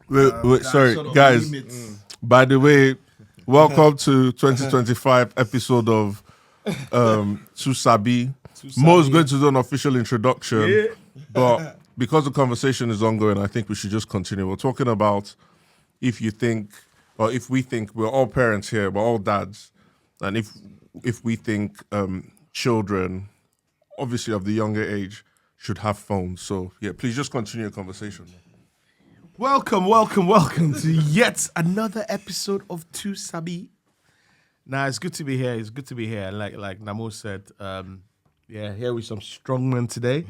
Wait, sorry, sort of guys. limits. By the way, welcome to 2025 episode of Sabi. Mo's going to do an official introduction, but because the conversation is ongoing, I think we should just continue. We're talking about if you think, or if we think we're all parents here, we're all dads, and if we think children, obviously of the younger age, should have phones. So yeah, please just continue your conversation. Welcome to yet another episode of Sabi. Nah, it's good to be here. It's good to be here. Like Namo said, here with some strong men today.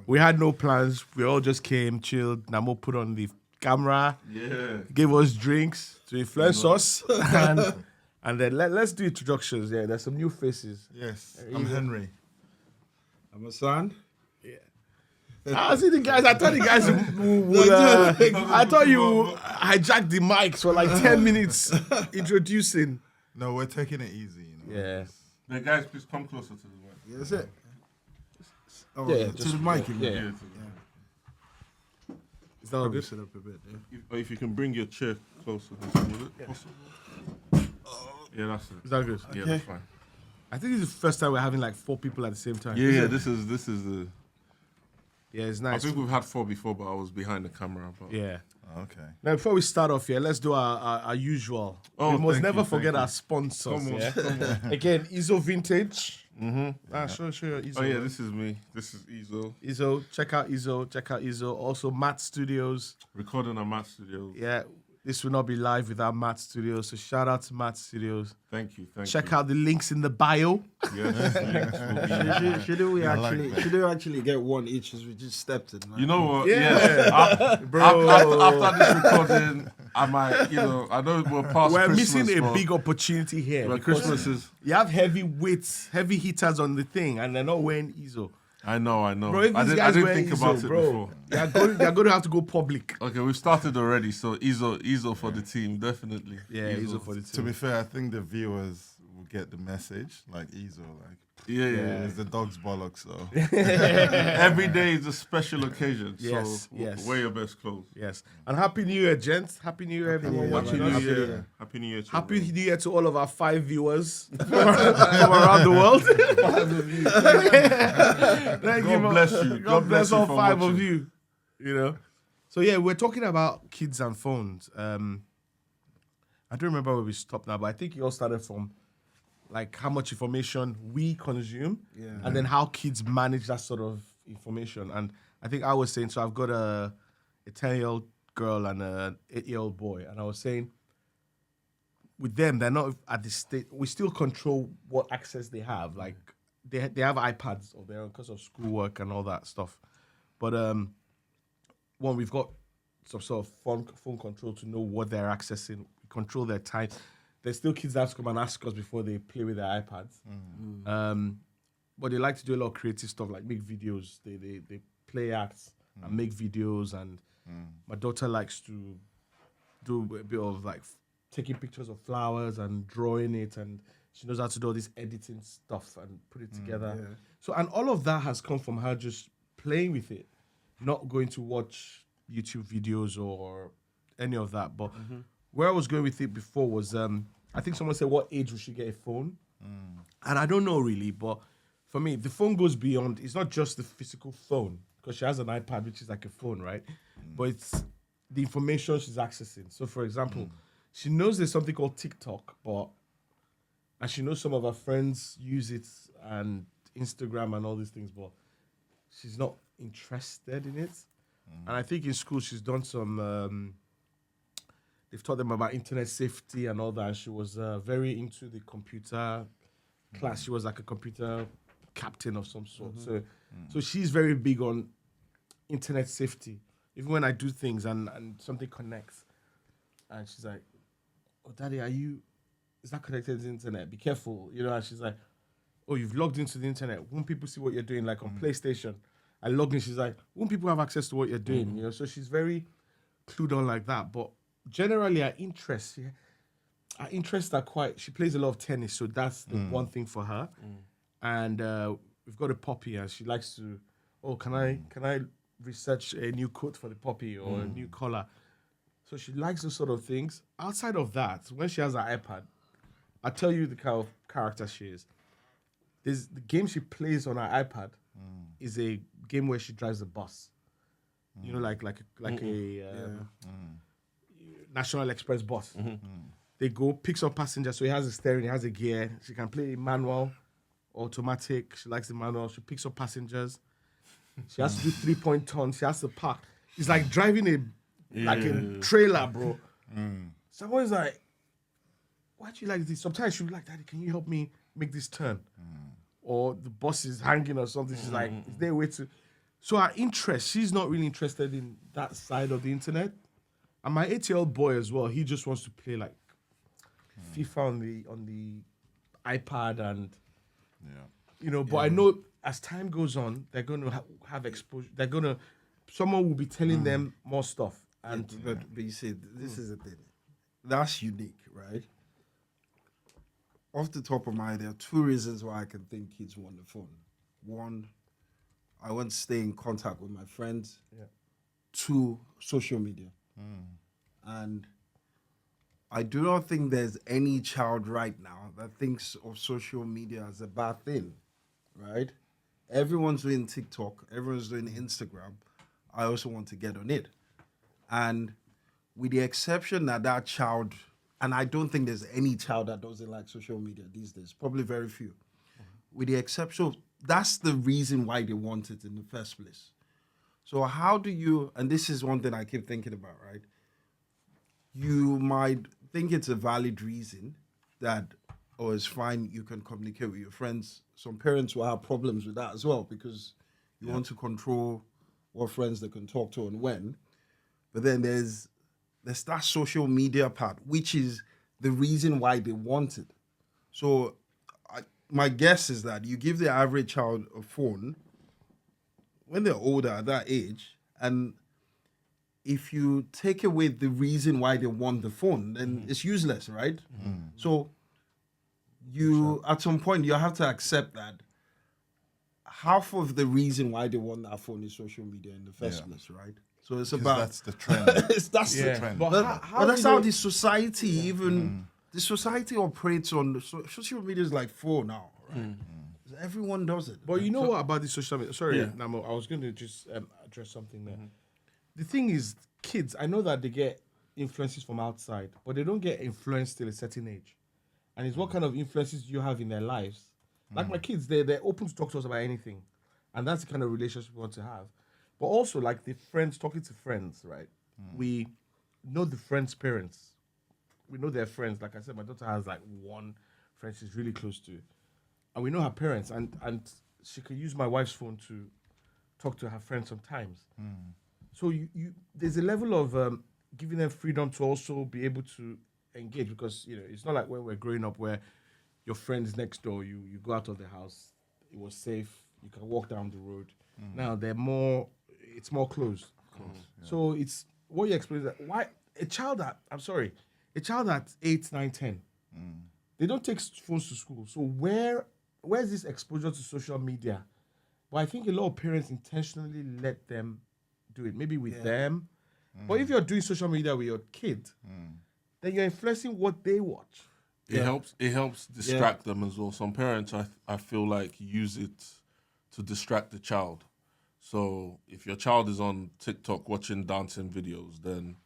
We had no plans. We all just came, chilled. Namo put on the camera, gave us drinks to influence us, and then let's do introductions. Yeah, there's some new faces. Yes, I'm Henry. I'm a son. I see the guys. I thought the guys would. I thought you hijacked the mics for like 10 minutes introducing. No, we're taking it easy. You know? Yeah. The guys, please come closer to the mic. Yeah, that's it. Oh, Yeah, to just- the mic. you yeah. mean? Is that all Probably good? sit up a bit. Yeah. If you can bring your chair closer, is it possible? Yeah, that's it. Is that good? Yeah, Okay. that's fine. I think this is the first time we're having like 4 people at the same time. Yeah, this is the. Yeah, it's I nice. think we've had 4 before, but I was behind the camera. But Yeah. Okay. Now, before we start off here, let's do our usual. Oh, we must thank never you, forget thank you. our sponsors. Come on, Yeah? come on. Again, Izo Vintage. Sure, Izo. Oh yeah, this is me. This is Ezo. Izo, check out Izo. Also, Matt Studios. Recording at Matt Studios. Yeah, this will not be live without Matt Studios. So shout out to Matt Studios. Thank you. Check out the links in the bio. Yes, links will be- Should we like that. should we actually get one each as we just stepped in? Man? You know what? Yeah. Bro. After this recording, I might, I know we're past We're Christmas, missing a but- big opportunity here. but because Christmas is. You have heavy weights, heavy hitters on the thing, and they're not wearing Izo. I know. Bro, if I these didn't guys wear think Izo, about it bro, before. they're going to have to go public. Okay, we've started already, so Ezo for the team, definitely. Yeah, Izo for the To team. be fair, I think the viewers will get the message. Like Ezo, like Yeah. it's the dog's bollocks. So Every day is a special occasion, Yes, so yes. wear your best clothes. Yes. And Happy New Year, gents. Happy New Year, everyone. Year, watching man. us. Happy New Year. Happy New Year. to Happy everyone. New Year to all of our 5 viewers from around the world. God bless you. God bless all for 5 of watching. you. So yeah, we're talking about kids and phones. I don't remember where we stopped now, but I think it all started from like how much information we consume and then how kids manage that sort of information. And I think I was saying, so I've got a 10-year-old girl and an 8-year-old boy, and I was saying with them, they're not at the state. We still control what access they have. Like they have iPads of their own because of schoolwork and all that stuff. But one, we've got some sort of phone control to know what they're accessing. We control their time. There's still kids that have to come and ask us before they play with their iPads. But they like to do a lot of creative stuff, like make videos. They play acts and make videos. And my daughter likes to do a bit of like taking pictures of flowers and drawing it, and she knows how to do all this editing stuff and put it together. So, and all of that has come from her just playing with it, not going to watch YouTube videos or any of that. But where I was going with it before was, I think someone said, what age we should get a phone? And I don't know really, but for me, the phone goes beyond, it's not just the physical phone, because she has an iPad, which is like a phone, right? But it's the information she's accessing. So for example, she knows there's something called TikTok, and she knows some of her friends use it and Instagram and all these things, but she's not interested in it. And I think in school she's done some, they've taught them about internet safety and all that. And she was very into the computer class. She was like a computer captain of some sort. So she's very big on internet safety. Even when I do things and something connects, and she's like, "Oh, Daddy, is that connected to the internet? Be careful." And she's like, "Oh, you've logged into the internet. Won't people see what you're doing?" Like on PlayStation, I log in. She's like, "Won't people have access to what you're doing?" So she's very clued on like that. But generally, her interests are quite. She plays a lot of tennis, so that's the one thing for her. And we've got a puppy, and she likes to. Oh, can I research a new coat for the puppy or a new collar? So she likes those sort of things. Outside of that, when she has her iPad, I'll tell you the kind of character she is. There's the game she plays on her iPad is a game where she drives a bus. You know, like a National Express bus. They go, picks up passengers, so he has a steering, he has a gear. She can play manual, automatic. She likes the manual. She picks up passengers. She has to do 3-point turns. She has to park. It's like driving a trailer, bro. Someone's like, why do you like this? Sometimes she'll be like, Daddy, can you help me make this turn? Or the bus is hanging or something. She's like, is there a way to... So her interest, she's not really interested in that side of the internet. And my 8-year-old boy as well, he just wants to play like FIFA on the iPad and, but I know as time goes on, they're going to have exposure. Someone will be telling them more stuff. And But you see, this is the thing. That's unique, right? Off the top of my head, there are 2 reasons why I can think kids want the phone. 1, I want to stay in contact with my friends. 2, social media. And I do not think there's any child right now that thinks of social media as a bad thing, right? Everyone's doing TikTok. Everyone's doing Instagram. I also want to get on it. And with the exception that child, and I don't think there's any child that doesn't like social media these days, probably very few. With the exception of, that's the reason why they want it in the first place. So how do you, and this is one thing I keep thinking about, right? You might think it's a valid reason that, it's fine, you can communicate with your friends. Some parents will have problems with that as well because you want to control what friends they can talk to and when. But then there's that social media part, which is the reason why they want it. So my guess is that you give the average child a phone when they're older at that age, and if you take away the reason why they want the phone, then it's useless, right? So at some point, you have to accept that half of the reason why they want that phone is social media in the first place, right? So it's about... That's the trend. that's the trend. But that's how the society the society operates on... social media is like 4 now, right? Everyone does it. But you know what about the social media? Sorry, Namo, I was going to just address something there. The thing is, kids, I know that they get influences from outside, but they don't get influenced till a certain age. And it's what kind of influences you have in their lives. Like my kids, they're open to talk to us about anything. And that's the kind of relationship we want to have. But also, like the friends, talking to friends, right? We know the friends' parents. We know their friends. Like I said, my daughter has like one friend she's really close to. And we know her parents. And she can use my wife's phone to talk to her friends sometimes. So there's a level of giving them freedom to also be able to engage, because it's not like when we're growing up where your friend is next door, you go out of the house, it was safe, you can walk down the road. Now it's more closed. So it's what you explain, that why a child at 8, 9, 10, they don't take phones to school. So where's this exposure to social media? But I think a lot of parents intentionally let them do it, maybe with them. But if you're doing social media with your kid, then you're influencing what they watch. It helps distract them as well. Some parents, I feel like, use it to distract the child. So if your child is on TikTok watching dancing videos, then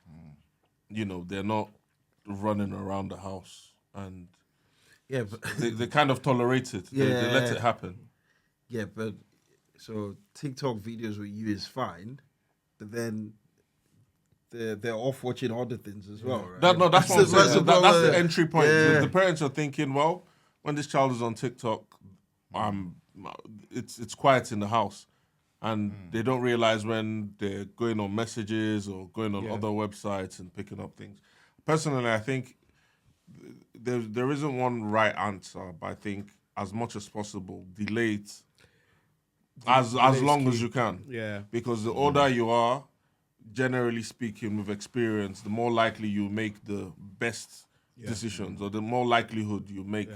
they're not running around the house, and but they kind of tolerate it. They let it happen. Yeah, but so TikTok videos with you is fine, but then they're off watching other things as well, right? That's what I'm saying. That's the entry point. Yeah. The parents are thinking, well, when this child is on TikTok, it's quiet in the house, and they don't realize when they're going on messages or going on other websites and picking up things. Personally, I think there isn't one right answer, but I think as much as possible, delay it as long as you can. Yeah. Because the older you are, generally speaking, with experience, the more likely you make the best decisions, or the more likelihood you make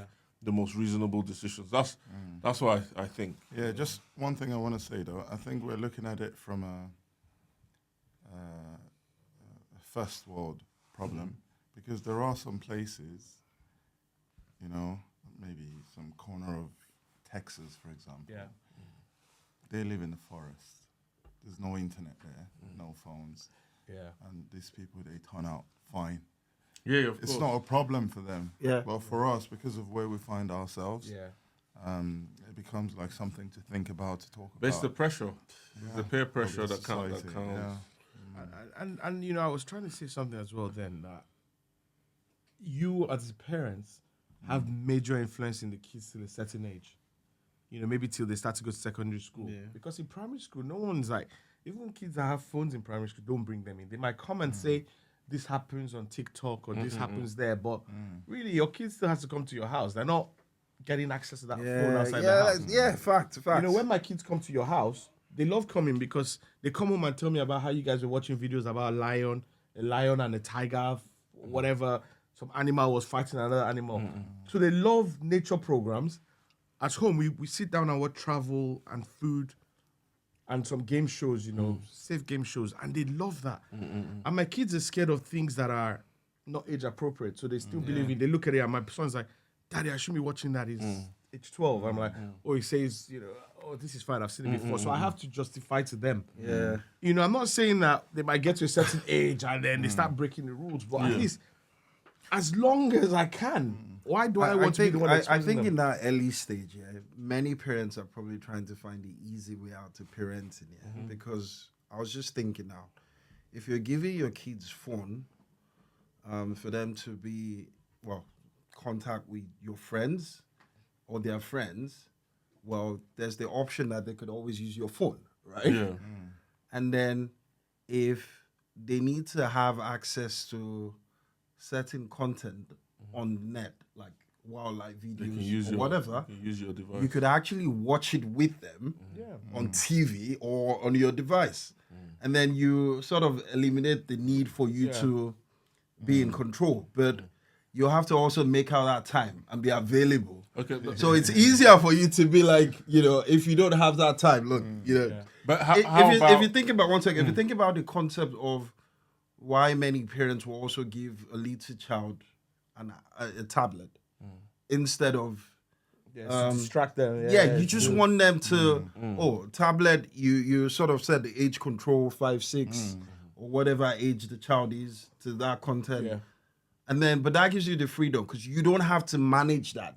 the most reasonable decisions. That's what I think. Yeah, just one thing I want to say though. I think we're looking at it from a first world problem because there are some places, you know, maybe some corner of Texas, for example. Yeah. They live in the forest. There's no internet there, no phones. Yeah. And these people, they turn out fine. Yeah, of It's course. not a problem for them. Yeah. But for us, because of where we find ourselves, Yeah. it becomes like something to think about, to talk But it's the about. pressure, the peer pressure Of the that counts. society, yeah. And you know, I was trying to say something as well then that you as parents have major influence in the kids till a certain age. You know, maybe till they start to go to secondary school. Yeah. Because in primary school, no one's like, even kids that have phones in primary school, don't bring them in. They might come and say, this happens on TikTok or this happens there. But really, your kids still has to come to your house. They're not getting access to that phone outside the house. Yeah, fact. You know, when my kids come to your house, they love coming because they come home and tell me about how you guys were watching videos about a lion and a tiger, whatever. Some animal was fighting another animal. So they love nature programs. At home, we sit down and watch travel and food and some game shows, you know, safe game shows. And they love that. And my kids are scared of things that are not age appropriate. So they still believe in, they look at it and my son's like, Daddy, I shouldn't be watching that. He's age 12. I'm like, oh, he says, you know, oh, this is fine. I've seen it before. So I have to justify to them. Yeah. You know, I'm not saying that they might get to a certain age and then they start breaking the rules, but at least as long as I can, why do I want to be the one I exposing think them? in that early stage, many parents are probably trying to find the easy way out to parenting, because I was just thinking now, if you're giving your kids phone for them to be, contact with your friends or their friends, well, there's the option that they could always use your phone, right? Yeah. And then if they need to have access to certain content on net, like wildlife You can videos use or your whatever, You can use your device. you could actually watch it with them on TV or on your device. And then you sort of eliminate the need for you to be in control. But you have to also make out that time and be available. Okay, but, So it's easier for you to be like, you know, if you don't have that time, look, you know. but If you think about one second, if you think about the concept of why many parents will also give a little child a tablet instead of to distract them. you just want them to tablet. You sort of set the age control 5, 6 or whatever age the child is to that content, and then but that gives you the freedom because you don't have to manage that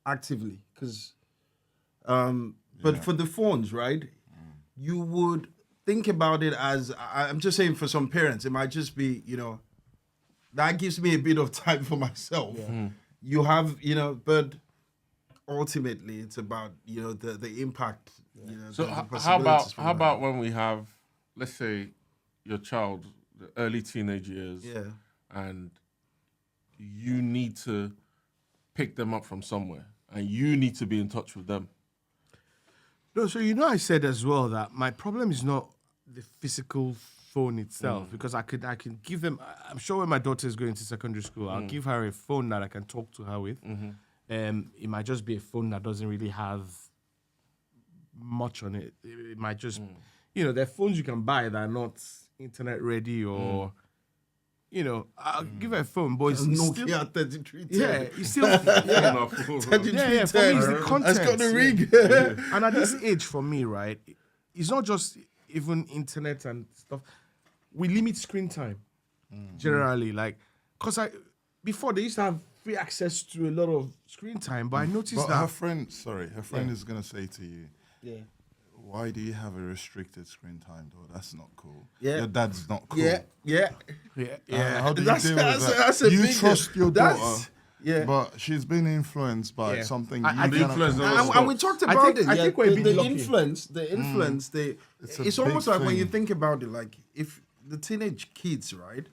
actively. Because but for the phones, right? You would think about it as I'm just saying for some parents, it might just be, you know, that gives me a bit of time for myself. You have, you know, but ultimately it's about, you know, the impact. You know, so the how possibilities from that. about when we have, let's say, your child, the early teenage years, and you need to pick them up from somewhere, and you need to be in touch with them. No, so you know, I said as well that my problem is not the physical phone itself because I can give them. I'm sure when my daughter is going to secondary school, I'll give her a phone that I can talk to her with. It might just be a phone that doesn't really have much on it. It might just, you know, there are phones you can buy that are not internet ready or. You know, I'll give her a phone, but it's still... Nokia 3310. Yeah, it's still... Yeah. for me, it's the content. It's got the ring. And at this age, for me, right, it's not just even internet and stuff. We limit screen time, generally. Like, because before, they used to have free access to a lot of screen time, but I noticed But that... her friend is going to say to you, why do you have a restricted screen time, though? That's not cool. Yeah. Your dad's not cool. Yeah. How do you That's- deal that's- with that? that's a You big- trust your that's- daughter, yeah. but she's been influenced by Yeah. something. I you the cannot influence control. doesn't And we talked I about think- it. I think we're a bit the lucky. influence. It's a It's almost big like when you thing. think about it, like if the teenage kids, right,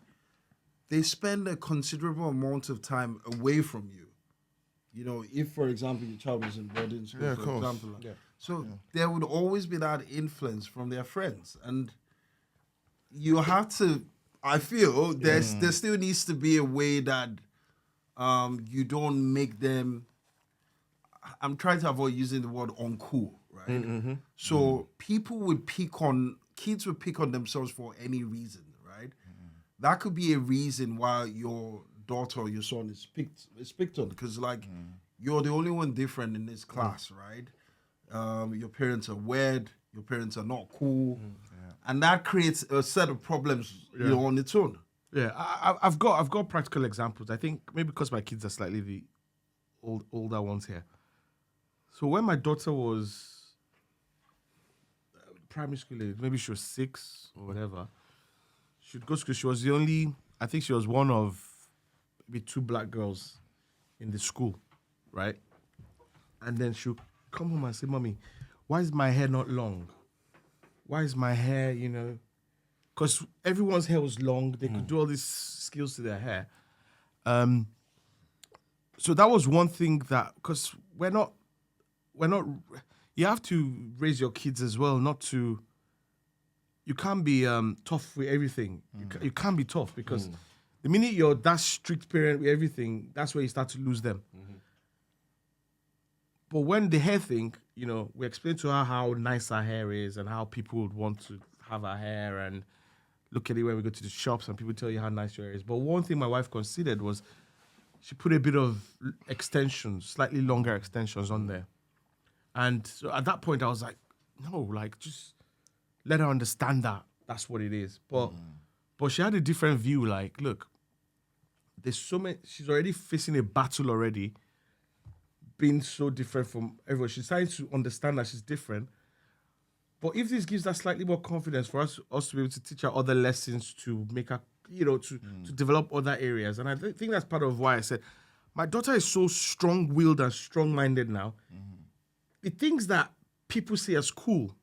they spend a considerable amount of time away from you. You know, if for example your child was in boarding school, Yeah, of for course. example, so there would always be that influence from their friends, and you have to. I feel there still needs to be a way that you don't make them. I'm trying to avoid using the word uncool, right? So kids would pick on themselves for any reason, right? that could be a reason why your daughter or your son is picked on, because like you're the only one different in this class, right? Your parents are weird, your parents are not cool, and that creates a set of problems on its own. Yeah, I've got practical examples. I think maybe because my kids are slightly the older ones here. So when my daughter was primary school age, maybe she was 6 or whatever, she'd go to school. She was the only, I think she was one of maybe 2 black girls in the school, right? And then she'll come home and say, "Mommy, why is my hair not long? Why is my hair, because everyone's hair was long. They could do all these skills to their hair. So that was one thing that, because we're not, you have to raise your kids as well, you can't be tough with everything. You can't be tough because the minute you're that strict parent with everything, that's where you start to lose them. But when the hair thing, we explain to her how nice our hair is and how people would want to have our hair and look at it when we go to the shops and people tell you how nice your hair is. But one thing my wife considered was she put a bit of extensions, slightly longer extensions on there. And so at that point I was like, no, like just let her understand that that's what it is. But she had a different view. Like, look, there's so many, she's already facing a battle already, being so different from everyone. She's trying to understand that she's different. But if this gives her slightly more confidence for us to be able to teach her other lessons, to make her, to develop other areas. And I think that's part of why I said, my daughter is so strong-willed and strong-minded now. The things that people say as cool,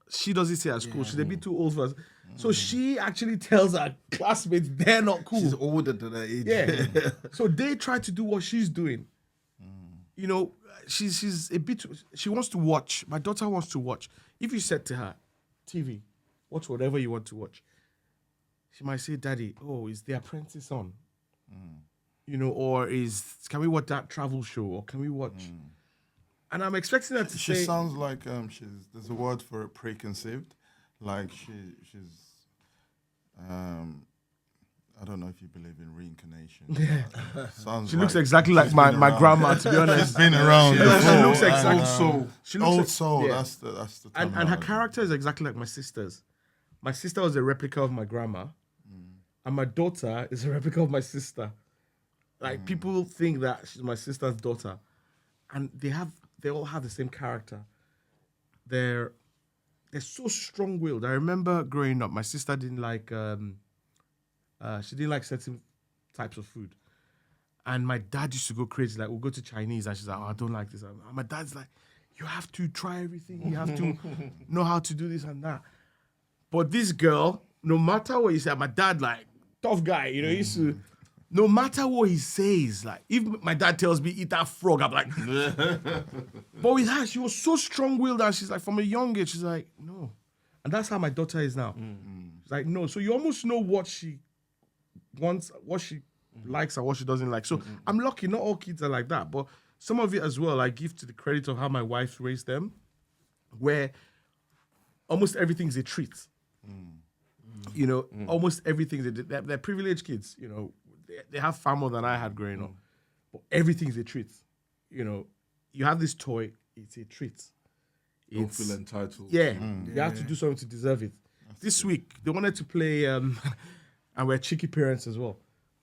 she doesn't say as cool. She's a bit too old for us. So she actually tells her classmates they're not cool. She's older than her age. Yeah. So they try to do what she's doing. She's a bit, she wants to watch. My daughter wants to watch. If you said to her, TV, watch whatever you want to watch, she might say, Daddy, is The Apprentice on? Or can we watch that travel show? Or can we watch? And I'm expecting her to She say... sounds like there's a word for it, preconceived. Like she's I don't know if you believe in reincarnation. Sounds She looks exactly like my grandma, to be honest. She's been around. She looks exactly... Old soul. She looks Old soul. yeah. That's the And her terminology. character is exactly like my sister's. My sister was a replica of my grandma. And my daughter is a replica of my sister. Like, people think that she's my sister's daughter. And they all have the same character. They're so strong-willed. I remember growing up, my sister didn't like... she didn't like certain types of food. And my dad used to go crazy. Like, we'll go to Chinese and she's like, I don't like this. And my dad's like, you have to try everything. You have to know how to do this and that. But this girl, no matter what you say, my dad, like, tough guy, he used to, no matter what he says, like, if my dad tells me, eat that frog, I'm like, but with her, she was so strong-willed and she's like, from a young age, she's like, no. And that's how my daughter is now. She's like, no. So you almost know what she wants, what she likes and what she doesn't like. So I'm lucky, not all kids are like that, but some of it as well, I give to the credit of how my wife raised them, where almost everything's a treat. Almost everything, they're privileged kids, they have far more than I had growing up, but everything's a treat. You have this toy, it's a treat. Don't feel entitled. Yeah, you have to do something to deserve it. This week, they wanted to play, and we're cheeky parents as well.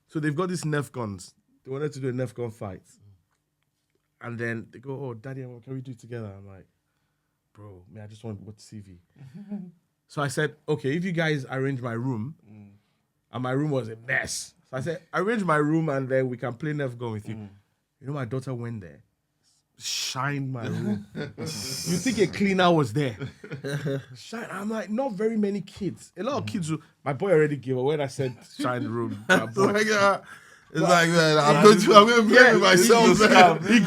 So they've got these Nerf guns. They wanted to do a Nerf gun fight. And then they go, oh, Daddy, can we do it together? I'm like, bro, I just want to watch TV. So I said, okay, if you guys arrange my room, and my room was a mess. So I said, arrange my room and then we can play Nerf gun with you. My daughter went there, shined my room. You think a cleaner was there? I'm like, not very many kids. A lot of kids, my boy already gave up when I said shine the room. My boy. It's like, man, I'm going to play with myself. He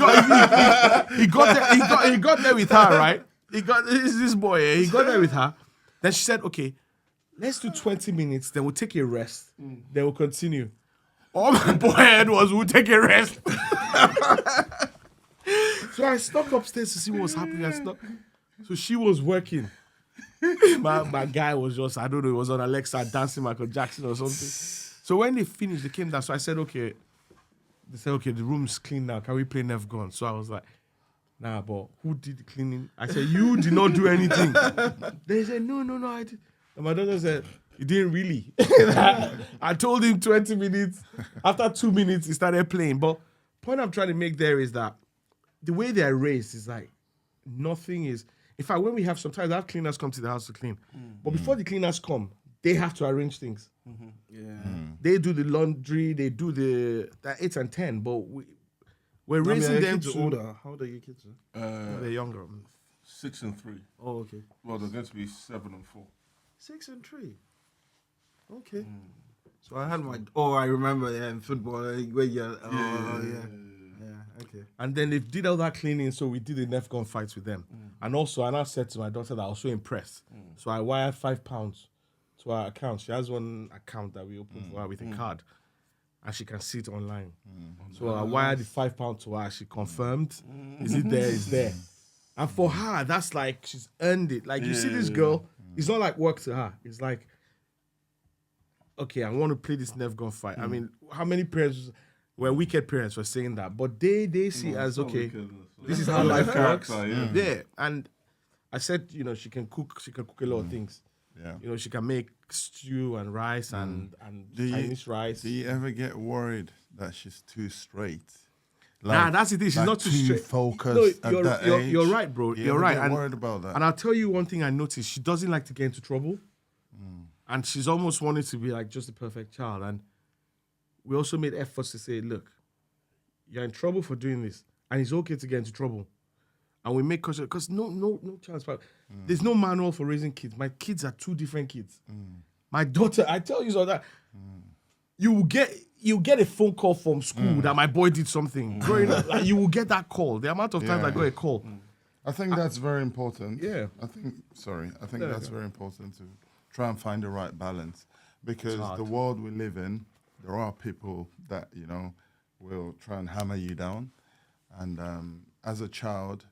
got there with her, right? This boy, he got there with her. Then she said, okay, let's do 20 minutes, then we'll take a rest, then we'll continue. All my boy had was, we'll take a rest. So I snuck upstairs to see what was happening. So she was working. My guy was just, I don't know, he was on Alexa dancing Michael Jackson or something. So when they finished, they came down. So I said, okay. They said, okay, the room's clean now. Can we play Nerf Gun? So I was like, nah, but who did the cleaning? I said, you did not do anything. They said, no, I did. And my daughter said, you didn't really. I told him 20 minutes. After 2 minutes, he started playing. But point I'm trying to make there is that the way they are raised is like nothing is. In fact, when we have sometimes I have cleaners come to the house to clean. But before the cleaners come, they have to arrange things. They do the laundry, they do the 8 and 10, but we're raising them to older. How old are your kids? they're younger. 6 and 3. Oh, okay. Well, they're going to be 7 and 4. 6 and 3. Okay. So I had my. Oh, I remember. Yeah, in football, where you. Yeah. Okay. And then they did all that cleaning, so we did the Nerf gun fights with them. And also, I said to my daughter that I was so impressed. So I wired £5 to our account. She has one account that we opened for her with a card, and she can see it online. So I wired the £5 to her. She confirmed. Is it there? It's there. And for her, that's like she's earned it. Like you see this girl, it's not like work to her. It's like, okay, I want to play this Nerf gun fight. I mean, how many parents were wicked parents were saying that? But they see it as okay. This is how life works. Yeah. And I said, she can cook a lot of things. Yeah. She can make stew and rice and Chinese rice. Do you ever get worried that she's too straight? Nah, that's the thing. She's not too straight. Focused at that age. You're right, bro. You're right. I'm worried about that. And I'll tell you one thing I noticed. She doesn't like to get into trouble. And she's almost wanted to be like just the perfect child. And we also made efforts to say, look, you're in trouble for doing this. And it's okay to get into trouble. And we make caution because no chance. There's no manual for raising kids. My kids are 2 different kids. My daughter, I tell you so that you will get a phone call from school that my boy did something. Growing up, like, you will get that call. The amount of times I got a call. I think that's very important. Yeah. I think that's very important to try and find the right balance, because the world we live in, there are people that will try and hammer you down, and as a child,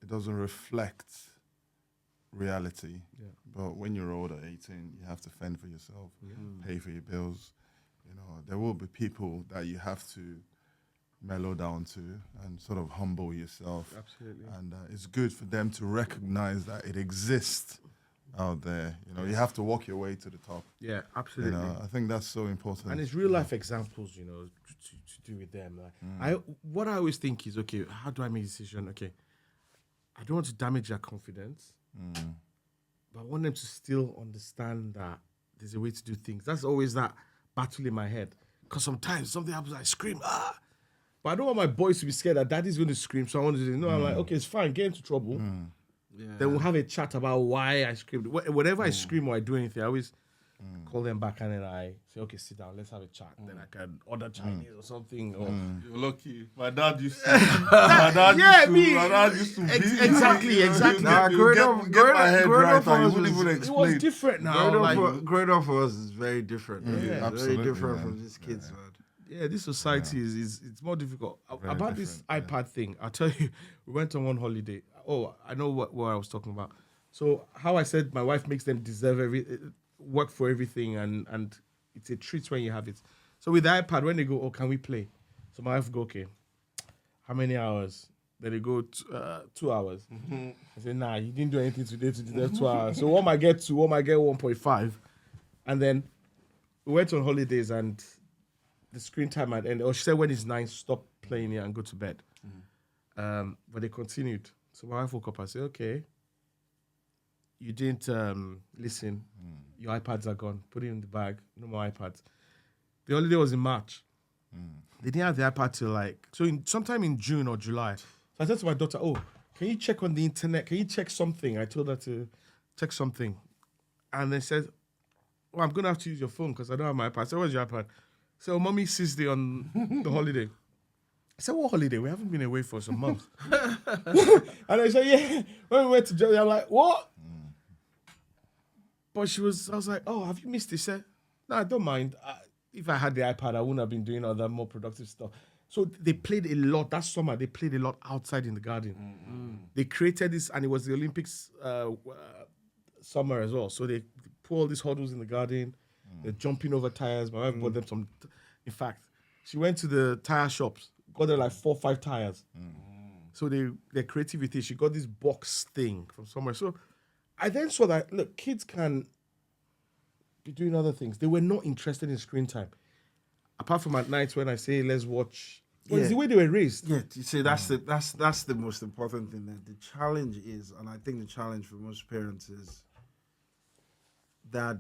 it doesn't reflect reality. But when you're older, 18, you have to fend for yourself, pay for your bills. There will be people that you have to mellow down to and sort of humble yourself. Absolutely. And it's good for them to recognize that it exists out there. You have to walk your way to the top. Yeah, absolutely. I think that's so important. And it's real life examples, to do with them. What I always think is, okay, how do I make a decision? Okay, I don't want to damage their confidence, but I want them to still understand that there's a way to do things. That's always that battle in my head. Because sometimes something happens, I scream, but I don't want my boys to be scared that daddy's going to scream, so I want to do it. No, I'm like, okay, it's fine, get into trouble. Then we'll have a chat about why I screamed. Whenever I scream or I do anything, I always call them back and then I say, okay, sit down, let's have a chat. Then I can order Chinese or something. Or You're lucky. My dad used to. My dad used to beat me. Exactly. Nah, Get my head right, for you us wouldn't even It explain. was different now. growing up for us is very different. Yeah, absolutely, very different man. from these kids, man. Yeah, this society is it's more difficult. Very About this different, iPad thing, I'll tell you, we went on one holiday. Oh, I know what I was talking about. So how I said my wife makes them deserve work for everything, and it's a treat when you have it. So with the iPad, when they go, oh, can we play? So my wife go, okay, how many hours? Then they go 2 hours. I say, nah, you didn't do anything today to deserve 2 hours. So what I get 1.5. And then we went on holidays and the screen time had ended. Or she said when it's 9, stop playing it and go to bed. But they continued. So my wife woke up and said, okay, you didn't listen. Your iPads are gone. Put it in the bag. No more iPads. The holiday was in March. They didn't have the iPad till sometime in June or July. So I said to my daughter, oh, can you check on the internet? Can you check something? I told her to check something. And they said, oh, I'm going to have to use your phone because I don't have my iPad. I said, where's your iPad? So Mommy seized it on the holiday. I said, what holiday? We haven't been away for some months. And I said, yeah. When we went to Germany, I'm like, what? But I was like, oh, have you missed it? She said, no, I don't mind. If I had the iPad, I wouldn't have been doing other more productive stuff. So they played a lot. That summer, they played a lot outside in the garden. They created this, and it was the Olympics summer as well. So they put all these hurdles in the garden. They're jumping over tires. My wife bought them some. In fact, she went to the tire shops, got them like 4 or 5 tires. So they're creative with it. She got this box thing from somewhere. So I then saw that, look, kids can be doing other things. They were not interested in screen time. Apart from at night when I say, let's watch. Well, it's the way they were raised. Yeah, you see, that's the most important thing. That the challenge is, and I think the challenge for most parents is that,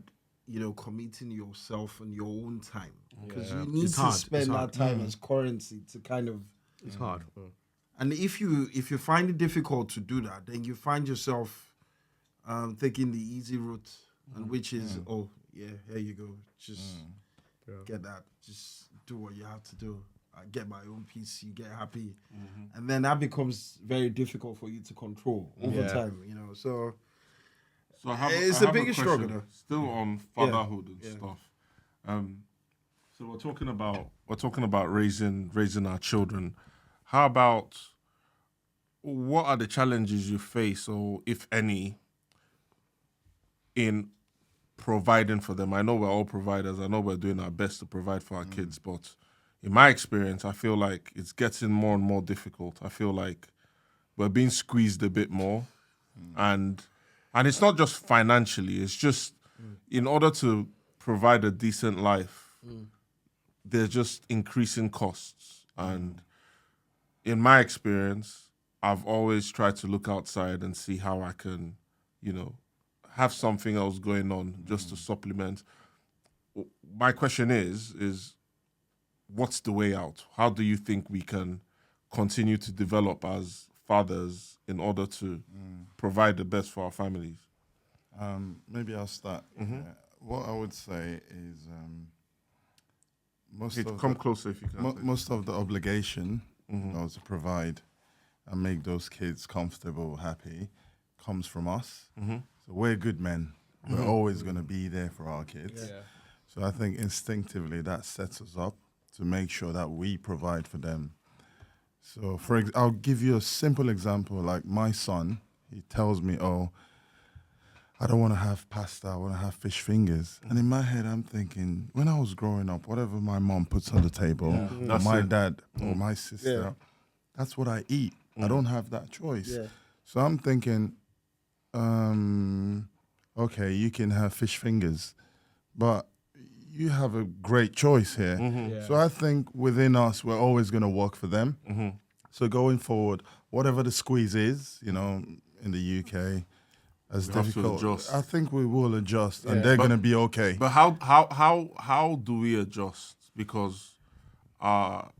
committing yourself and your own time. Because you need to spend that time as currency to kind of... It's hard. And if you find it difficult to do that, then you find yourself taking the easy route, and which is, here you go. Just get that. Just do what you have to do. I get my own peace, you get happy. And then that becomes very difficult for you to control over time, So it's the biggest struggle, though. Still on fatherhood and stuff. So we're talking about raising our children. How about, what are the challenges you face, or if any, in providing for them? I know we're all providers. I know we're doing our best to provide for our kids, but in my experience, I feel like it's getting more and more difficult. I feel like we're being squeezed a bit more, and it's not just financially. It's just in order to provide a decent life, there's just increasing costs. And in my experience, I've always tried to look outside and see how I can, have something else going on just to supplement. My question is what's the way out? How do you think we can continue to develop as fathers in order to provide the best for our families? Maybe I'll start. What I would say is Come closer if you can. Most of the obligation to provide and make those kids comfortable, happy, comes from us. So we're good men. We're always going to be there for our kids. Yeah. So I think instinctively that sets us up to make sure that we provide for them. So I'll give you a simple example. Like my son, he tells me, I don't want to have pasta, I want to have fish fingers. And in my head, I'm thinking, when I was growing up, whatever my mom puts on the table, or my dad, or my sister, that's what I eat. I don't have that choice. Yeah. So I'm thinking, okay, you can have fish fingers, but you have a great choice here. So I think within us, we're always going to work for them. So going forward, whatever the squeeze is, in the UK, as difficult, I think we will adjust, and they're going to be okay. But how do we adjust? Because our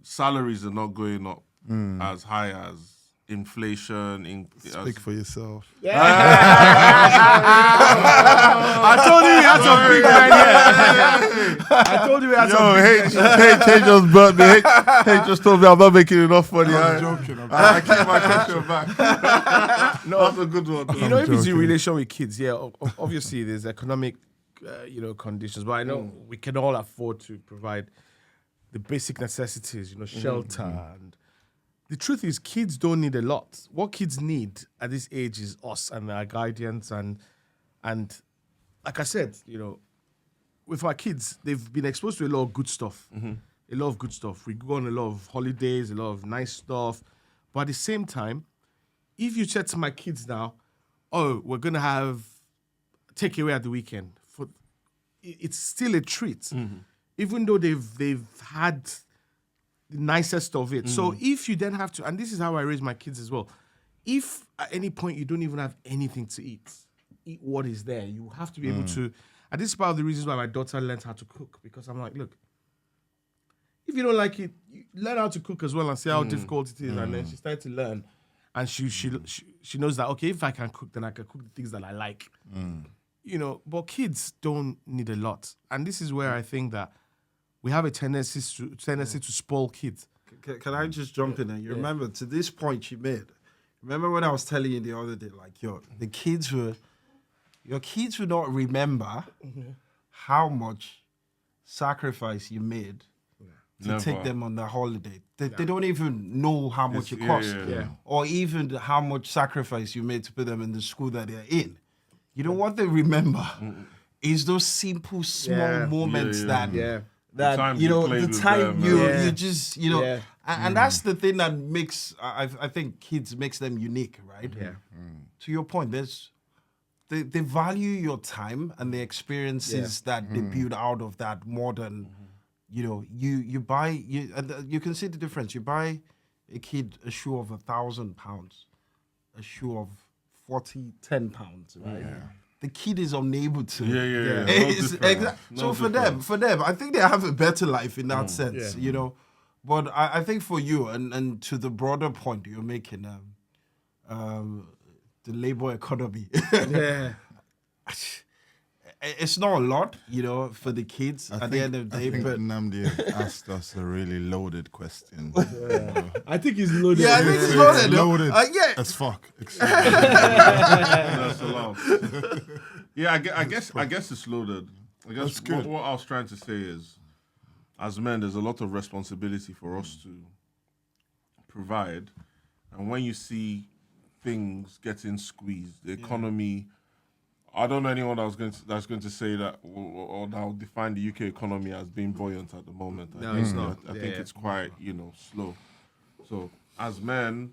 salaries are not going up as high as inflation. Speak for yourself. I told you we had some big man here. I told you we had some big man. Hey, just brought me. Hey, just told me I'm not making enough money. I'm joking. I keep my question back. No, that's a good one. If it's in relation with kids, obviously there's economic, conditions, but I know we can all afford to provide the basic necessities, shelter. And the truth is, kids don't need a lot. What kids need at this age is us and our guardians. And like I said, with our kids, they've been exposed to a lot of good stuff. A lot of good stuff. We go on a lot of holidays, a lot of nice stuff. But at the same time, if you said to my kids now, we're going to have takeaway at the weekend, it's still a treat. Even though they've had the nicest of it. So if you then have to, and this is how I raise my kids as well, if at any point you don't even have anything to eat what is there. You have to be able to, and this is part of the reasons why my daughter learned how to cook, because I'm like, look, if you don't like it, you learn how to cook as well and see how difficult it is. And then she started to learn, and she knows that, okay, if I can cook, then I can cook the things that I like. But kids don't need a lot. And this is where I think that we have a tendency to spoil kids. Can I just jump in there? You remember, to this point you made, remember when I was telling you the other day, like, your kids will not remember how much sacrifice you made to take them on the holiday. They don't even know how much it cost, or even how much sacrifice you made to put them in the school that they're in. What they remember is those simple, small moments that The that times you you know played the with time them, you just Yeah. and that's the thing that makes I think kids makes them unique, right? Yeah. To your point, they value your time and the experiences that they build out of that more than you buy you can see the difference. You buy a kid a shoe of £1,000, a shoe of 10 pounds, right? The kid is unable to. Yeah. It's No different. No so different. for them, I think they have a better life in that sense, But I think for you and to the broader point you're making, the labor economy. Yeah. It's not a lot, for the kids at the end of the day. I think But Nnamdi asked us a really loaded question. I think he's loaded. yeah, I think it's loaded. Loaded Yeah. as fuck. That's a lot. Yeah, I guess it's loaded. I guess That's good. what I was trying to say is, as men, there's a lot of responsibility for us to provide, and when you see things getting squeezed, the economy. I don't know anyone that's going to say that or that will define the UK economy as being buoyant at the moment. It's not. I think it's quite slow. So as men,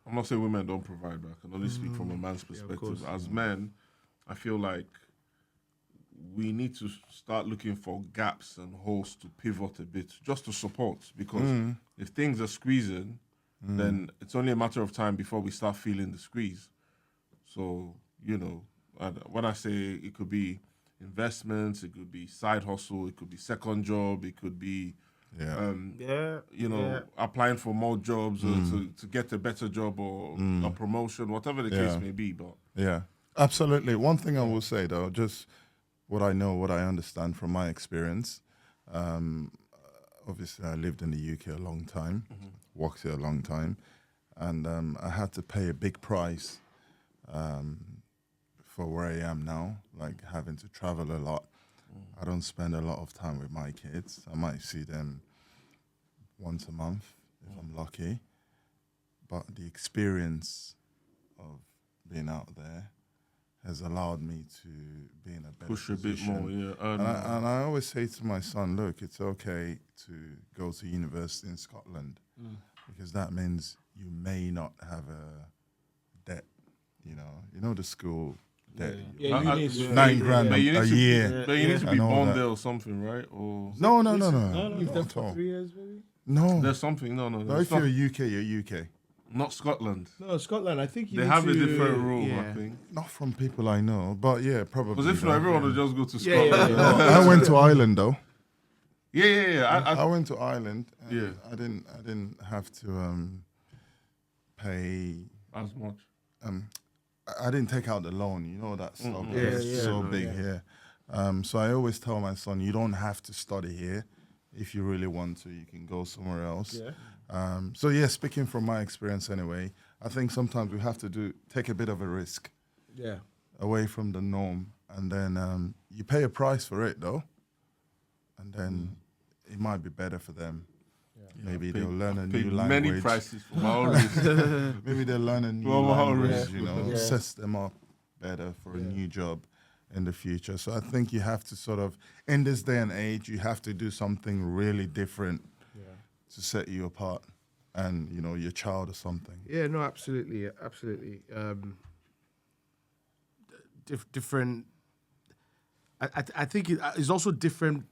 I'm not saying women don't provide, but I can only speak from a man's perspective. As men, I feel like we need to start looking for gaps and holes to pivot a bit, just to support. Because if things are squeezing, then it's only a matter of time before we start feeling the squeeze. So, when I say it could be investments, it could be side hustle, it could be second job, it could be applying for more jobs or to get a better job or a promotion, whatever the case may be. But Yeah, absolutely. One thing I will say though, just what I know, what I understand from my experience. Obviously, I lived in the UK a long time, worked here a long time, and I had to pay a big price for where I am now, like having to travel a lot. I don't spend a lot of time with my kids. I might see them once a month if I'm lucky. But the experience of being out there has allowed me to be in a better push a bit position. more, And I always say to my son, look, it's okay to go to university in Scotland because that means you may not have a debt. You know the school debt. Yeah, $9 grand a year. But you need to be and all born that. there or something, right? Or No. Live there Not for at all. 3 years, maybe. No. there's something. No. No, It's if you're UK, you're UK. not Scotland. No, Scotland. I think you They need have a to- different rule, yeah. I think. Not from people I know, but yeah, probably. Because if not, though. everyone will just go to Yeah, Scotland. yeah. I went to Ireland though. Yeah. I went to Ireland. And Yeah. I didn't have to pay. As much. I didn't take out the loan. You know that stuff. Yeah, It's yeah, so no, big yeah. here. So I always tell my son, you don't have to study here. If you really want to, you can go somewhere else. Yeah. So yeah, speaking from my experience anyway, I think sometimes we have to take a bit of a risk Yeah. away from the norm, and then you pay a price for it though, and then it might be better for them. Maybe they'll learn a Paid new language. many prices for my own risk. Maybe they'll learn a new Well, language, yeah. sets them up better for a new job in the future. So I think you have to sort of, in this day and age, you have to do something really different to set you apart and, your child or something. Yeah, no, absolutely. Different. I think it's also different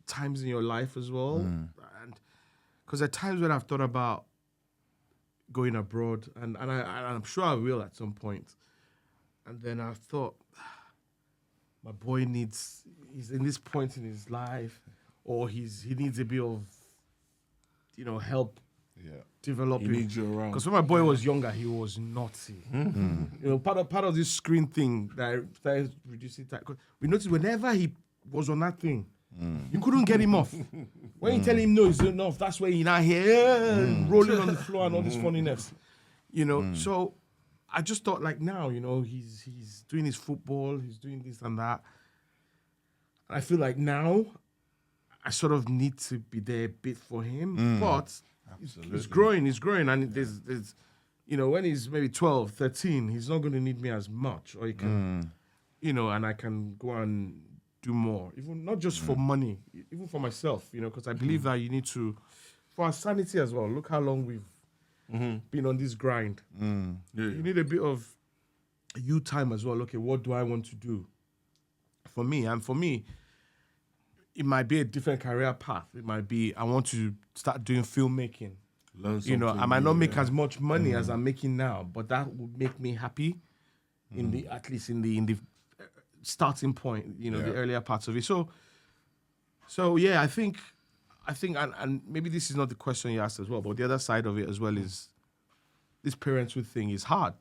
times in your life as well, and because at times when I've thought about going abroad, and I'm sure I will at some point, and then I've thought my boy he's in this point in his life, or he needs a bit of help developing. He needs you around. Because when my boy was younger, he was naughty. Part of this screen thing that I started reducing time. 'Cause we noticed whenever he was on that thing, you couldn't get him off. When you tell him no, it's enough. That's where he now here rolling on the floor and all this funniness. So I just thought like now, he's doing his football, he's doing this and that. I feel like now I sort of need to be there a bit for him, but he's growing, and there's when he's maybe 12, 13, he's not going to need me as much, or he can, and I can go and do more, even not just for money, even for myself, because I believe that you need to, for our sanity as well. Look how long we've been on this grind. You need a bit of you time as well. Okay, what do I want to do for me? And for me, it might be a different career path. It might be I want to start doing filmmaking. Learn something. I might not make as much money as I'm making now, but that would make me happy at least in the starting point, the earlier parts of it. So yeah, I think, and maybe this is not the question you asked as well, but the other side of it as well is this parenthood thing is hard.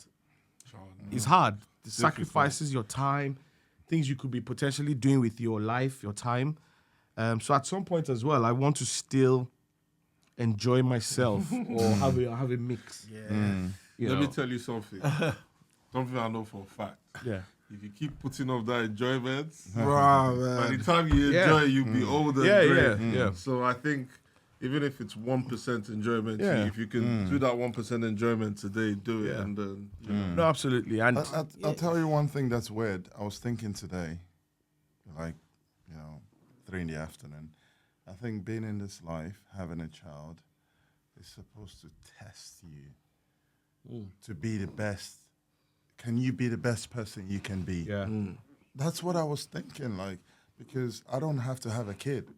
It's hard. It sacrifices your time, things you could be potentially doing with your life, your time. So at some point as well, I want to still enjoy myself or have a mix. Let me tell you something. Something I know for a fact. Yeah. If you keep putting off that enjoyment, Wow, by man. the time you enjoy, you'll be old and gray. Yeah. So I think even if it's 1% enjoyment, Yeah. if you can do that 1% enjoyment today, do it. Yeah. And then, No, absolutely. And I'll tell you one thing that's weird. I was thinking today, 3 in the afternoon. I think being in this life, having a child, is supposed to test you to be the best. Can you be the best person you can be? yeah. That's what I was thinking, because I don't have to have a kid.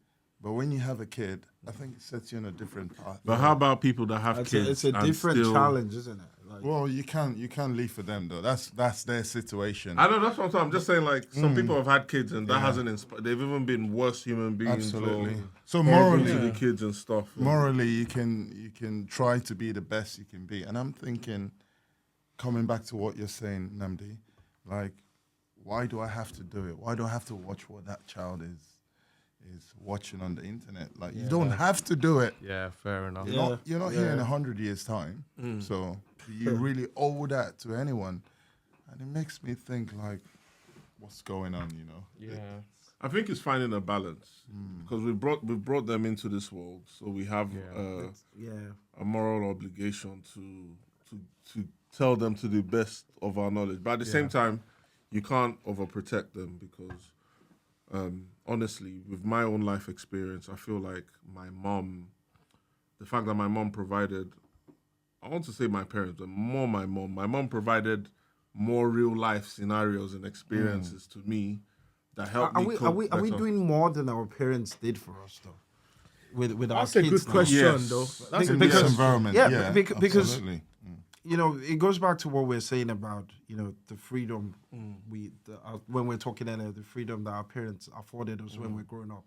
But when you have a kid, I think it sets you on a different path. but how about people that have kids? It's a and different still- challenge, isn't it? Well, you can't leave for them though. That's their situation. I know that's what I'm saying. I'm just saying, some people have had kids and that hasn't inspired. They've even been worse human beings. Absolutely. Or So horrible morally, to the kids and stuff. morally, you can try to be the best you can be. And I'm thinking, coming back to what you're saying, Namdi, why do I have to do it? Why do I have to watch what that child is watching on the internet? You don't have to do it. Yeah, fair enough. You're not here in 100 years' time. So you really owe that to anyone. And it makes me think, what's going on, Yeah. I think it's finding a balance because we brought them into this world, so we have a moral obligation to tell them to the best of our knowledge. But at the same time, you can't overprotect them because, honestly, with my own life experience, I feel like the fact that my mom provided, I want to say my parents, but more my mom provided more real life scenarios and experiences to me that helped me cope Are we better. doing more than our parents did for us, though? With our That's a kids good now? question, Yes. though. That's In a this yes. environment, Yeah, because absolutely. it goes back to what we're saying about the freedom when we're talking earlier, the freedom that our parents afforded us when we're growing up.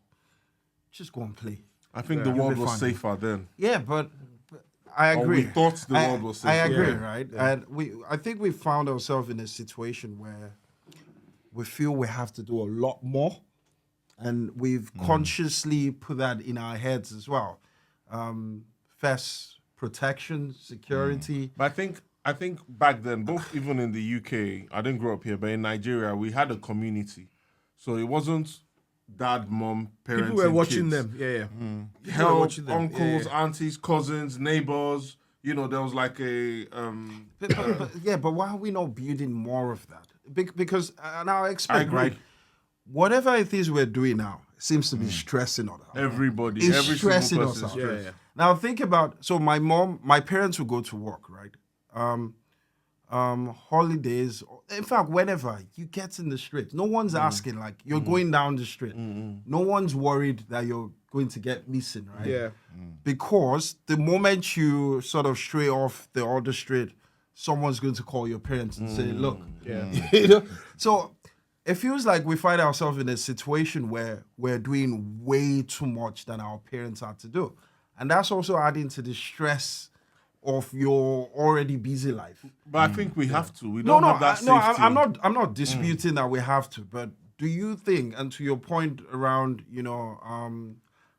Just go and play. I think the You'll world be was fine. safer then. Yeah, but I Or agree. we thought the world was I safer. agree, Yeah. right? And I think we found ourselves in a situation where we feel we have to do a lot more, and we've consciously put that in our heads as well. First, protection, security. But I think back then, both even in the UK, I didn't grow up here, but in Nigeria, we had a community. So it wasn't dad, mom, parents. People were and watching kids. them. Yeah. People were Help, watching them. uncles, Yeah. aunties, cousins, neighbors. There was like a But why are we not building more of that? Because, and I expect, agree. right, whatever it is we're doing now seems to be stressing us out. everybody, It's every stressing single us person. out. Stressed. Yeah. Now think about, so my parents would go to work, right? Holidays, in fact, whenever you get in the street, no one's asking, you're going down the street. No one's worried that you're going to get missing, right? Yeah. Because the moment you sort of stray off the other street, someone's going to call your parents and say, look. Yeah. So it feels like we find ourselves in a situation where we're doing way too much than our parents had to do. And that's also adding to the stress of your already busy life. But I think we have to. We don't have that safety. I'm not disputing that we have to, but do you think, and to your point around,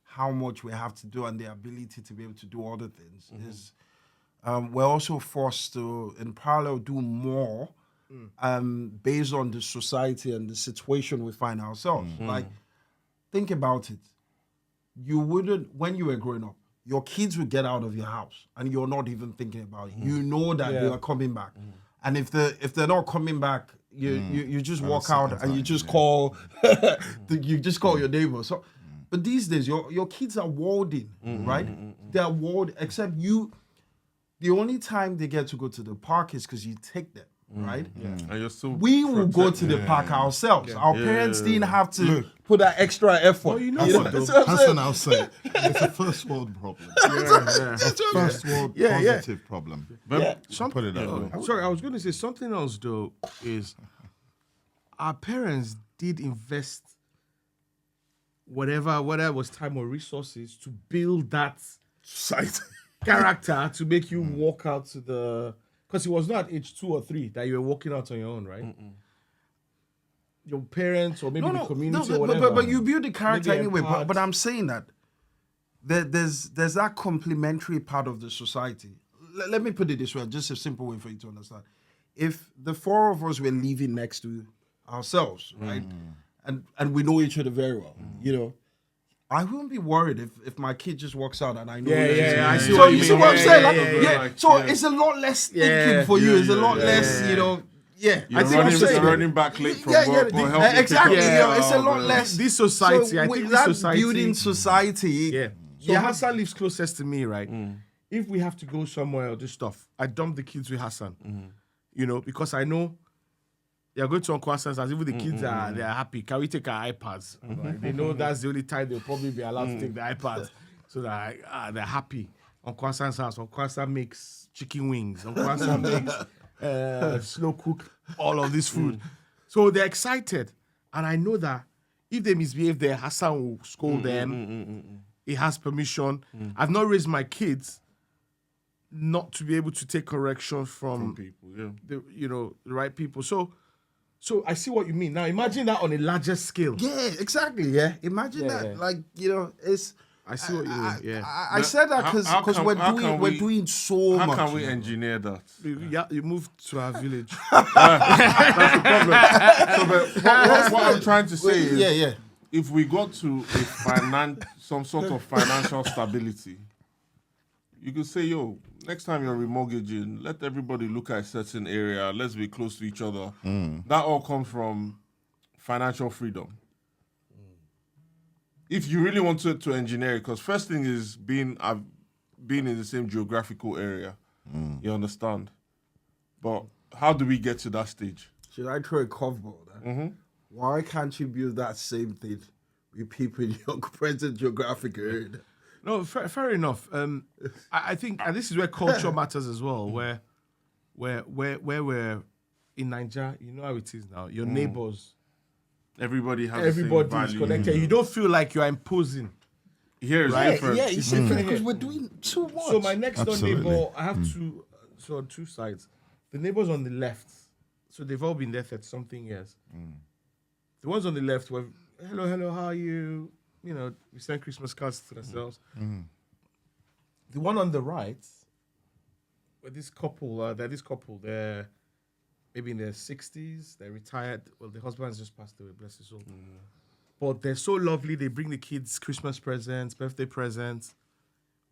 how much we have to do and the ability to be able to do other things is we're also forced to, in parallel, do more based on the society and the situation we find ourselves. Like, think about it. You wouldn't, when you were growing up, your kids would get out of your house and you're not even thinking about it. You know that they are coming back. And if they're not coming back you just At a walk out certain and you time, just yeah. call you just call your neighbor. So, but these days your kids are walled in, right? They are walled. Except you, the only time they get to go to the park is because you take them, right? And you're still We will go to the park ourselves. Our parents didn't have to put that extra effort. Well, you know Hassan, what, though? That's what I'm saying. Hassan, I'll say it's a first world problem. It's a first world positive problem. But Put it that way. Sorry, I was going to say something else though. Is our parents did invest whatever was time or resources to build that Site. character to make you walk out to the, because it was not at age 2 or 3 that you were walking out on your own, right? Your parents or maybe the community or whatever. But you build the character Maybe anyway. empowered. But I'm saying that there's that complementary part of the society. Let me put it this way, just a simple way for you to understand. If the 4 of us were living next to ourselves, right, and we know each other very well, you know, I wouldn't be worried if my kid just walks out and I know. I see So what you you see mean. what I'm Yeah, saying? yeah, Like, yeah. So it's a lot less thinking for you. It's a lot less, you know. Yeah, you're I think I'm saying. running back late from Yeah, work. yeah, or helping exactly. pick up Yeah, the it's a child, lot less. This society, So I with think this that society, building society. Yeah. So Yeah. Hassan lives closest to me, right? If we have to go somewhere or do stuff, I dump the kids with Hassan. You know, because I know they're going to Uncle Hassan's house. Even the kids they're happy. Can we take our iPads? Like, they know that's the only time they'll probably be allowed to take the iPads. So that they're happy. Uncle Hassan's house. Uncle Hassan makes chicken wings. Uncle Hassan makes slow cook all of this food. So they're excited. And I know that if they misbehave there, Hassan will scold them. He has permission. I've not raised my kids not to be able to take correction from people. Yeah. the right people. So I see what you mean. Now imagine that on a larger scale. Yeah, exactly. Yeah, imagine that. yeah. Like, you know, it's. I see what you mean. Yeah. I said that How because can- we're how can doing we're we- doing so How much. can we engineer that? You moved to our village. So, what I'm trying to say is, Yeah. if we got to some sort of financial stability, you could say, yo, next time you're remortgaging, let everybody look at a certain area. Let's be close to each other. That all comes from financial freedom. If you really wanted to engineer it, because first thing is being in the same geographical area. You understand? But how do we get to that stage? Should I throw a curveball? Why can't you build that same thing with people in your present geographic area? No, fair enough. I think, and this is where culture matters as well. Where we're in Nigeria, you know how it is now. Your neighbors, Everybody has everybody the same is value. connected. You don't feel like you're imposing. Here is different. Yeah, it's different because we're doing too much. So my next door Absolutely. neighbor, I have two. So on 2 sides, the neighbors on the left. So they've all been there 30-something years. The ones on the left were, hello, how are you? You know, we send Christmas cards to themselves. The one on the right, where this couple, they're maybe in their 60s, they're retired. Well, the husband's just passed away, bless his soul. But they're so lovely. They bring the kids Christmas presents, birthday presents.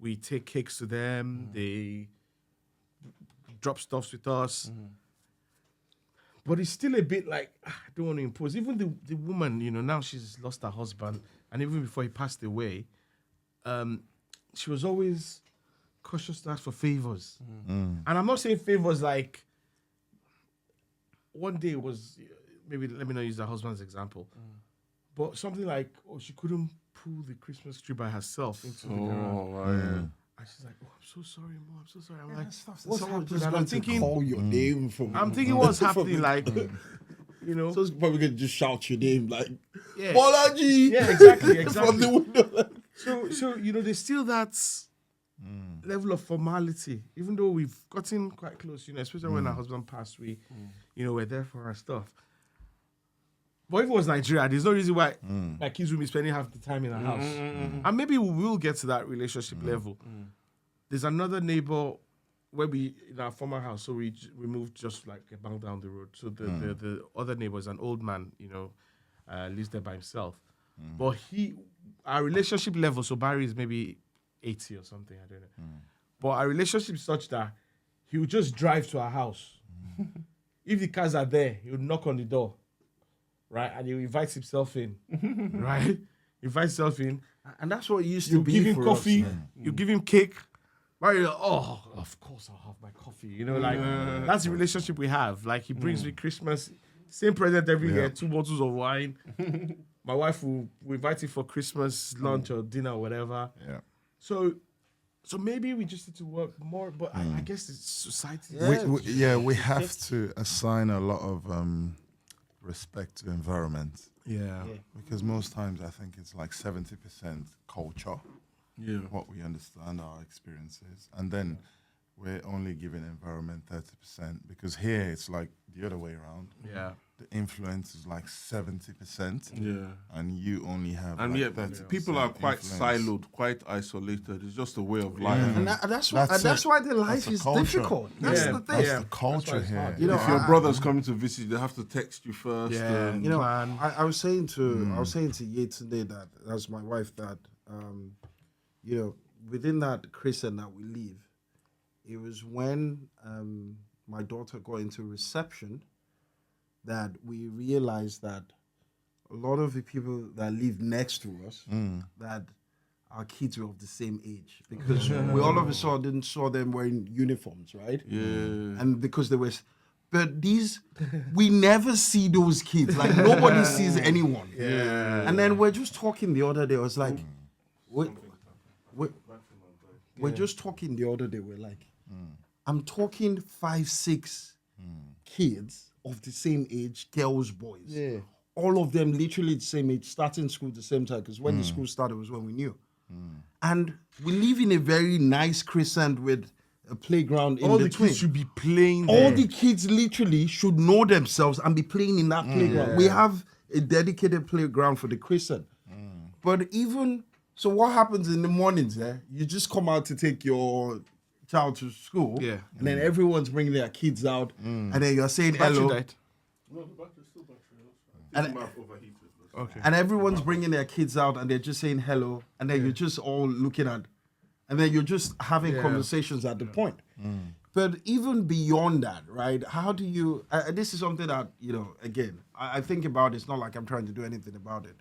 We take cakes to them. They drop stuffs with us. But it's still a bit like, I don't want to impose. Even the woman, you know, now she's lost her husband. And even before he passed away, she was always cautious to ask for favors. And I'm not saying favors like, one day it was, maybe let me not use her husband's example, but something like, oh, she couldn't pull the Christmas tree by herself into the garage. And she's like, oh, I'm so sorry, Mom. I'm so sorry. I'm like, what's happening? And I'm thinking, call your name from. I'm thinking what's happening, like, you know. So it's probably gonna just shout your name like, Yeah. Bolaji. Yeah, exactly. From the window. So you know, there's still that level of formality, even though we've gotten quite close, you know, especially when our husband passed, we, you know, we're there for our stuff. But if it was Nigeria, there's no reason why my kids will be spending half the time in our house. And maybe we will get to that relationship level. There's another neighbor where we, in our former house, so we moved just like a bank down the road. So the other neighbor is an old man, you know, lives there by himself. But our relationship level, so Barry is maybe 80 or something, I don't know. But our relationship is such that he would just drive to our house. if the cars are there, he would knock on the door, right, and he invite himself in, right? Invite himself in. And that's what it used You to be give him for coffee. us. You give him cake. Right? You're like, oh, of course I'll have my coffee. You know, like that's the relationship we have. Like he brings me Christmas, same present every year, 2 bottles of wine. My wife will invite him for Christmas lunch or dinner or whatever. Yeah. So maybe we just need to work more. But I guess it's society. We have to assign a lot of respect to environment. Yeah. Because most times I think it's like 70% culture, what we understand, our experiences, and then we're only giving environment 30%, because here it's like the other way around. Yeah. The influence is like 70%, Yeah. and you only have And like yeah, 30%. people are quite influence. siloed, quite isolated. It's just a way of life. And that's why the life the is culture. difficult. That's Yeah. the thing. That's Yeah. the culture it's here. hard. You know, If your I- brother's coming to visit, they have to text you first. Yeah. and- You know, Man. I was saying to Ye today that that's my wife that you know, within that Christian that we live, it was when my daughter got into reception that we realized that a lot of the people that live next to us that our kids were of the same age, because we all of a sudden saw them wearing uniforms, right? Yeah. And because they were, but these, we never see those kids. Like nobody sees anyone. Yeah. And then we're just talking the other day. I was like, we're just talking the other day. We're like, I'm talking 5, 6 kids of the same age, girls, boys. Yeah. All of them literally the same age, starting school at the same time, because when the school started was when we knew. And we live in a very nice crescent with a playground in All the between. kids should be playing All there. the kids literally should know themselves and be playing in that playground. We have a dedicated playground for the crescent. But even, so what happens in the mornings, you just come out to take your child to school, Yeah. and then everyone's bringing their kids out, and then you're saying Battery hello. died. No, the battery's still battery. And- It might have overheated. Okay. And everyone's bringing their kids out and they're just saying hello. And then you're just all looking at, and then you're just having conversations at the point. But even beyond that, right? How do you, this is something that, you know, again, I think about, it's not like I'm trying to do anything about it.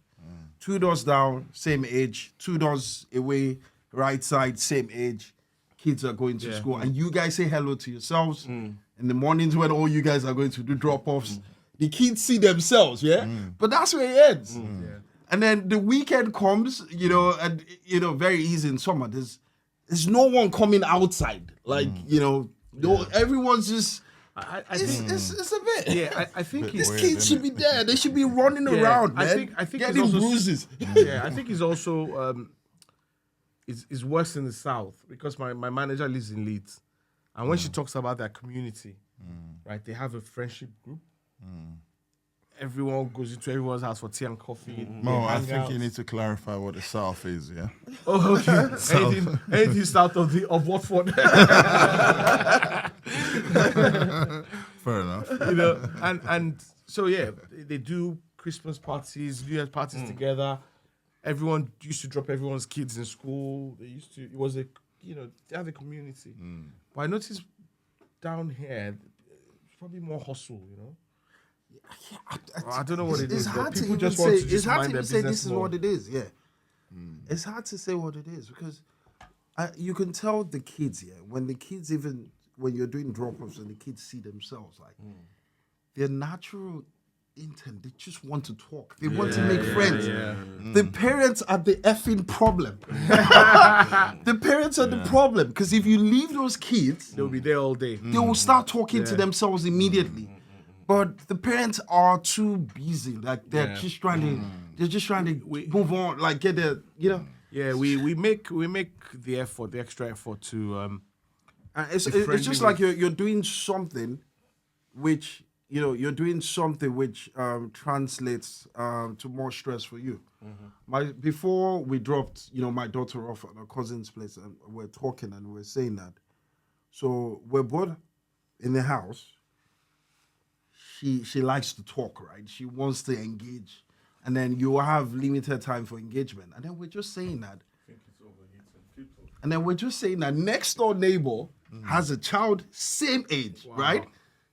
2 doors down, same age, 2 doors away, right side, same age. Kids are going to school. And you guys say hello to yourselves. In the mornings when all you guys are going to do drop-offs. The kids see themselves, but that's where it ends. And then the weekend comes, you know, and you know, very easy in summer. There's no one coming outside, like you know, everyone's just. I It's, think, it's a bit. yeah, I think These it's, kids should be there. They should be running around, I man. think it's getting also, bruises. Yeah, I think it's also it's worse in the south, because my manager lives in Leeds, and when she talks about their community, right, they have a friendship group. Everyone goes into everyone's house for tea and coffee. No, They I hang think out. you need to clarify what the South is, yeah? Oh, okay. anything south of Watford. Fair enough. You know, and so yeah, they do Christmas parties, New Year's parties together. Everyone used to drop everyone's kids in school. They used to. It was a, you know, they have a community. But I noticed down here, it's probably more hustle. You know, I don't know what it is. It's But hard to people even just want say. to It's just hard mind to their even say business this is more. what it is. Yeah, it's hard to say what it is because you can tell the kids here when the kids even when you're doing drop-offs and the kids see themselves like their natural intent. They just want to talk. They want to make friends. The parents are the effing problem. The parents are the problem because if you leave those kids, They'll be there all day. they will start talking to themselves immediately. But the parents are too busy. Like they're just trying to, they're just trying to move on. Like get their, you know. Yeah, we make the effort, the extra effort to. It's friendly just like you're doing something, which you know you're doing something which translates to more stress for you. Before we dropped, you know, my daughter off at her cousin's place, and we're talking and we're saying that. So we're both in the house. She likes to talk, right? She wants to engage, and then you have limited time for engagement, and then we're just saying that. And then we're just saying that next door neighbor has a child same age, right?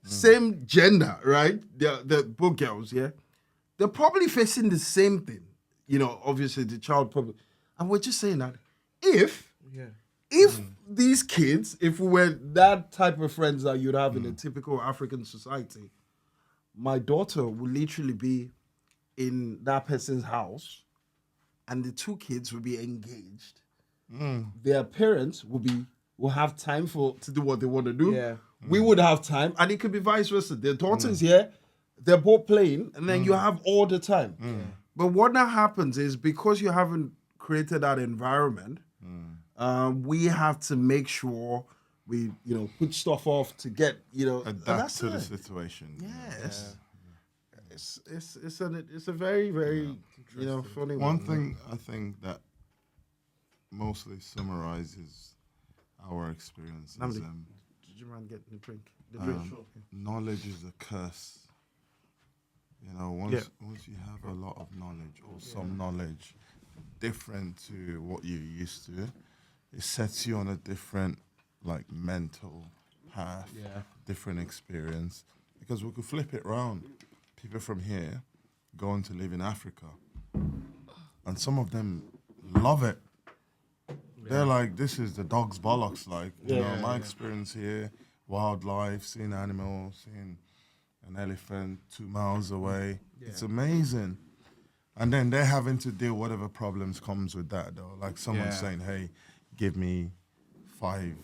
same gender, right? They're both girls, yeah. They're probably facing the same thing. You know, obviously the child probably, and we're just saying that if these kids, if we were that type of friends that you'd have in a typical African society, my daughter would literally be in that person's house, and the two kids will be engaged. Their parents will have time to do what they want to do. Yeah. We would have time, and it could be vice versa. Their daughter's here, they're both playing, and then you have all the time. But what now happens is, because you haven't created that environment, we have to make sure we, put stuff off to get, Adapt to the situation. Yes. It's a very, very, funny One thing I think that mostly summarizes our experience is Did you mind getting the drink? knowledge is a curse. Once you have a lot of knowledge or some knowledge different to what you're used to, it sets you on a different mental path, different experience. Because we could flip it around. People from here going to live in Africa, and some of them love it. They're like, this is the dog's bollocks. My experience here, wildlife, seeing animals, seeing an elephant 2 miles away. Yeah. It's amazing. And then they're having to deal whatever problems comes with that, though. Like someone saying, hey, give me £5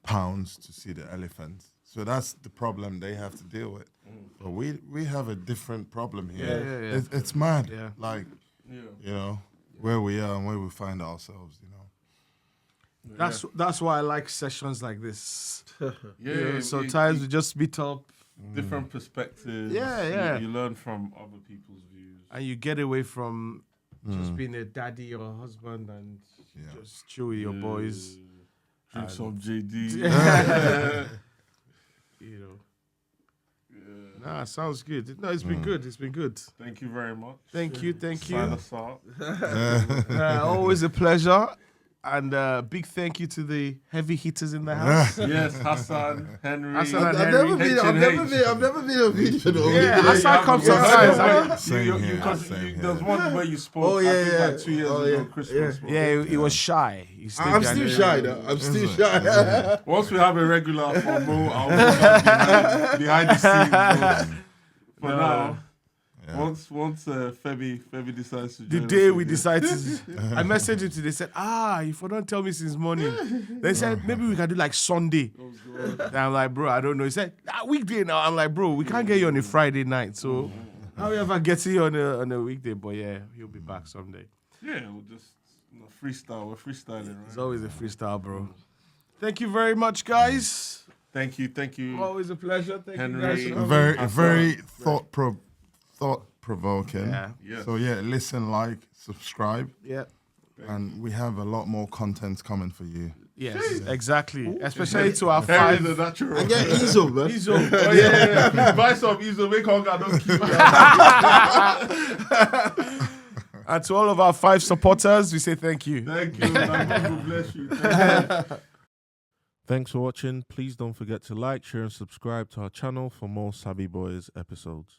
to see the elephant. So that's the problem they have to deal with. But we have a different problem here. It's mad. Yeah. Where we are and where we find ourselves, That's why I like sessions like this. Sometimes we just meet up. Different perspectives. You learn from other people's views. And you get away from just being a daddy or a husband and just chill with your boys. Drink some JD. Nah, sounds good. No, it's been good. It's been good. Thank you very much. Thank you. Sign us out. Always a pleasure. And big thank you to the heavy hitters in the house. Yes, Hassan, Henry. Hassan and I've Henry. never been on video though. Yeah, Hassan comes sometimes. Same here. There was one where you spoke, I think, like 2 years ago, Christmas. Yeah, he was shy. I'm still shy though. I'm still shy. Once we have a regular for Mo, I'll be behind the scenes. For now. Yeah. Once Feby decides to join the day we decided, I messaged him today. Said, if you don't tell me since morning, they said maybe we can do like Sunday. And I'm like, bro, I don't know. He said, weekday now. I'm like, bro, we can't get you on a Friday night. So how we ever get you on a weekday? But yeah, he'll be back someday. Yeah, we'll just freestyle. We're freestyling, right? It's always a freestyle, bro. Thank you very much, guys. Thank you. Always a pleasure. Thank Henry. you guys. Very thought-provoking. Yeah. So listen, like, subscribe. Yeah. And we have a lot more content coming for you. Yes, exactly. Especially to our Henry 5. the natural. And get Ezo, man. Ezo. Oh, yeah. Buy some Ezo, make hunger, don't keep. And to all of our 5 supporters, we say thank you. Thank you. God will bless you. Thanks for watching. Please don't forget to like, share, and subscribe to our channel for more Sabi Boys episodes.